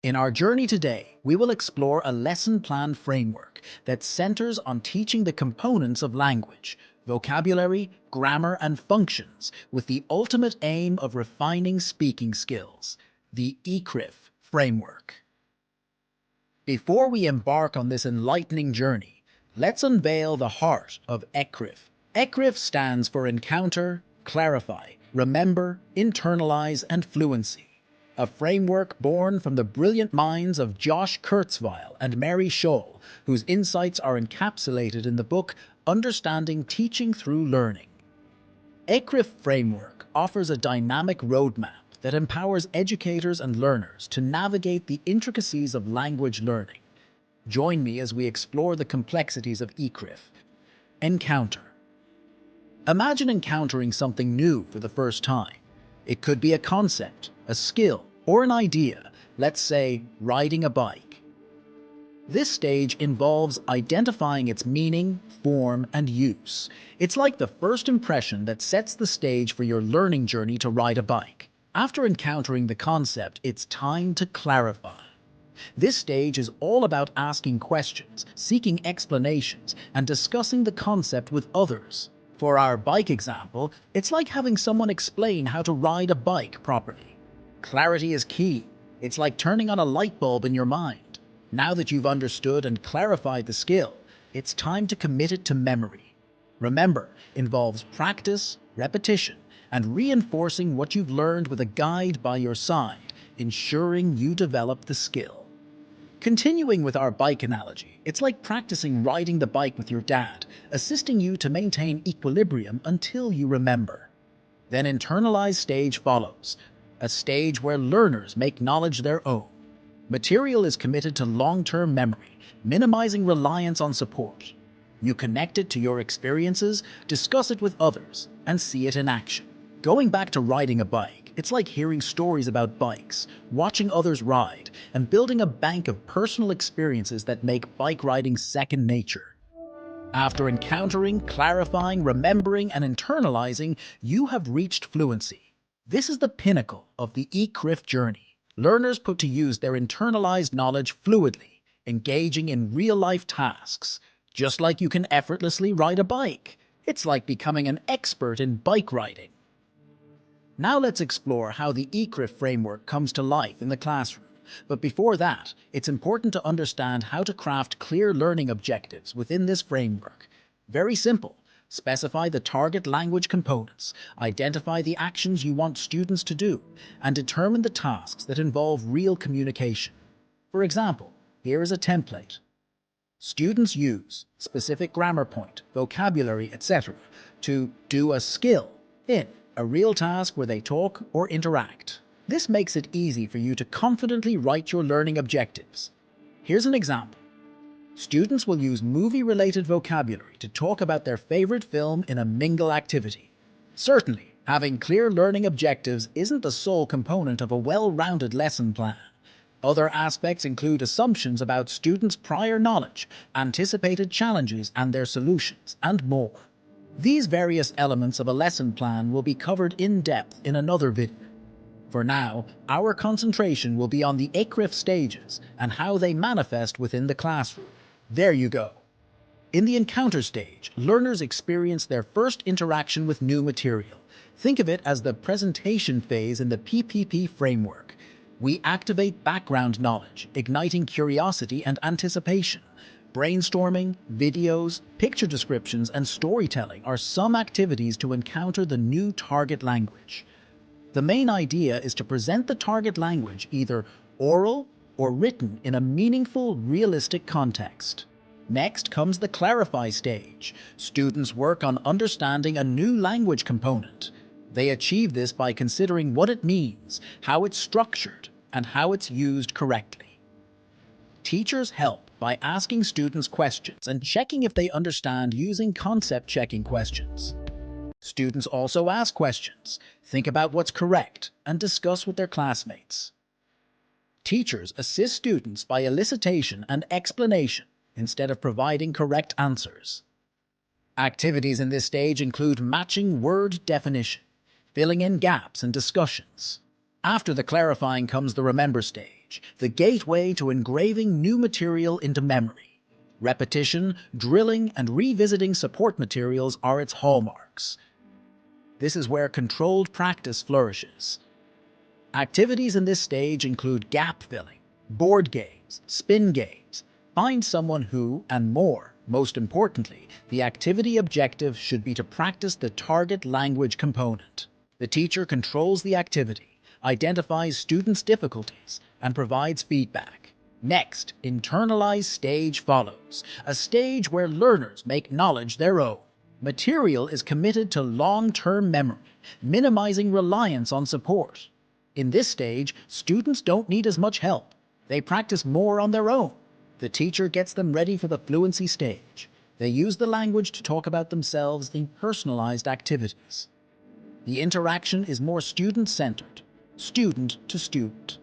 In our journey today, we will explore a lesson plan framework that centers on teaching the components of language, vocabulary, grammar, and functions with the ultimate aim of refining speaking skills, the ECRIF framework. Before we embark on this enlightening journey, let's unveil the heart of ECRIF. ECRIF stands for Encounter, Clarify, Remember, Internalize, and Fluency. A framework born from the brilliant minds of Josh Kurzweil and Mary Scholl, whose insights are encapsulated in the book Understanding Teaching Through Learning. ECRIF framework offers a dynamic roadmap that empowers educators and learners to navigate the intricacies of language learning. Join me as we explore the complexities of ECRIF. Encounter. Imagine encountering something new for the first time. It could be a concept, a skill, or an idea, let's say riding a bike. This stage involves identifying its meaning, form, and use. It's like the first impression that sets the stage for your learning journey to ride a bike. After encountering the concept, it's time to clarify. This stage is all about asking questions, seeking explanations, and discussing the concept with others. For our bike example, it's like having someone explain how to ride a bike properly. Clarity is key. It's like turning on a light bulb in your mind. Now that you've understood and clarified the skill, it's time to commit it to memory. Remember, involves practice, repetition, and reinforcing what you've learned with a guide by your side, ensuring you develop the skill. Continuing with our bike analogy, it's like practicing riding the bike with your dad, assisting you to maintain equilibrium until you remember. Then internalized stage follows, a stage where learners make knowledge their own. Material is committed to long-term memory, minimizing reliance on support. You connect it to your experiences, discuss it with others, and see it in action. Going back to riding a bike, it's like hearing stories about bikes, watching others ride, and building a bank of personal experiences that make bike riding second nature. After encountering, clarifying, remembering, and internalizing, you have reached fluency. This is the pinnacle of the ECRIF journey. Learners put to use their internalized knowledge fluidly, engaging in real-life tasks. Just like you can effortlessly ride a bike, it's like becoming an expert in bike riding. Now let's explore how the ECRIF framework comes to life in the classroom. But before that, it's important to understand how to craft clear learning objectives within this framework. Very simple. Specify the target language components, identify the actions you want students to do, and determine the tasks that involve real communication. For example, here is a template. Students use specific grammar point, vocabulary, etc. to do a skill in a real task where they talk or interact. This makes it easy for you to confidently write your learning objectives. Here's an example. Students will use movie-related vocabulary to talk about their favorite film in a mingle activity. Certainly, having clear learning objectives isn't the sole component of a well-rounded lesson plan. Other aspects include assumptions about students' prior knowledge, anticipated challenges and their solutions, and more. These various elements of a lesson plan will be covered in depth in another video. For now, our concentration will be on the ECRIF stages and how they manifest within the classroom. There you go. In the encounter stage, learners experience their first interaction with new material. Think of it as the presentation phase in the PPP framework. We activate background knowledge, igniting curiosity and anticipation. Brainstorming, videos, picture descriptions, and storytelling are some activities to encounter the new target language. The main idea is to present the target language either oral or written in a meaningful, realistic context. Next comes the clarify stage. Students work on understanding a new language component. They achieve this by considering what it means, how it's structured, and how it's used correctly. Teachers help by asking students questions and checking if they understand using concept-checking questions. Students also ask questions, think about what's correct, and discuss with their classmates. Teachers assist students by elicitation and explanation instead of providing correct answers. Activities in this stage include matching word definition, filling in gaps and discussions. After the clarifying comes the remember stage. stage, the gateway to engraving new material into memory. Repetition, drilling, and revisiting support materials are its hallmarks. This is where controlled practice flourishes. Activities in this stage include gap filling, board games, spin games, find someone who, and more. Most importantly, the activity objective should be to practice the target language component. The teacher controls the activity, identifies students' difficulties, and provides feedback. Next, internalized stage follows, a stage where learners make knowledge their own. Material is committed to long-term memory, minimizing reliance on support. In this stage, students don't need as much help. They practice more on their own. The teacher gets them ready for the fluency stage. They use the language to talk about themselves in personalized activities. The interaction is more student-centered, student to student.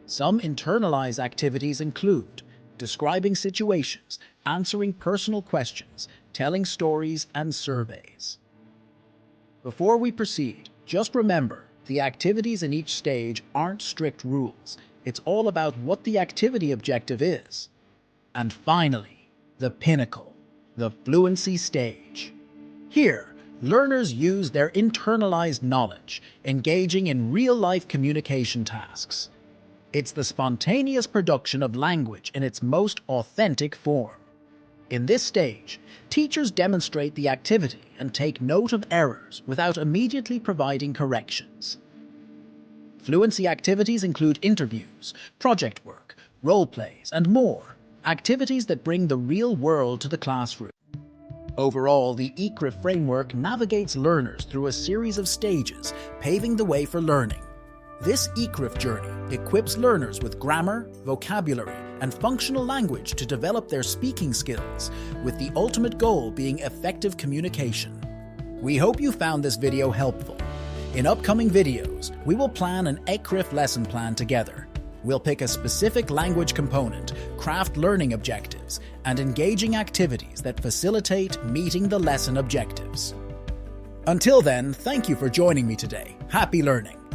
Some internalized activities include describing situations, answering personal questions, telling stories, and surveys. Before we proceed, just remember, the activities in each stage aren't strict rules. It's all about what the activity objective is. And finally, the pinnacle, the fluency stage. Here, learners use their internalized knowledge, engaging in real-life communication tasks. It's the spontaneous production of language in its most authentic form. In this stage, teachers demonstrate the activity and take note of errors without immediately providing corrections. Fluency activities include interviews, project work, role plays, and more. Activities that bring the real world to the classroom. Overall, the ECRIF framework navigates learners through a series of stages, paving the way for learning. This ECRIF journey equips learners with grammar, vocabulary, and functional language to develop their speaking skills, with the ultimate goal being effective communication. We hope you found this video helpful. In upcoming videos, we will plan an ECRIF lesson plan together. We'll pick a specific language component, craft learning objectives, and engaging activities that facilitate meeting the lesson objectives. Until then, thank you for joining me today. Happy learning!